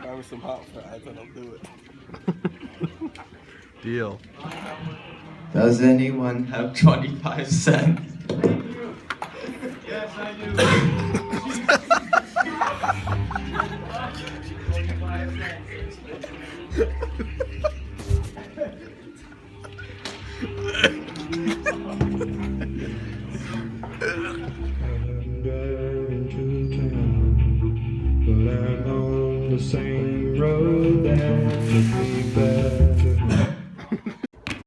Buy me some hot fries and I'll do it. Deal. Does anyone have 25 cents? Yes, I do. 25 But I'm on the same road that took me back.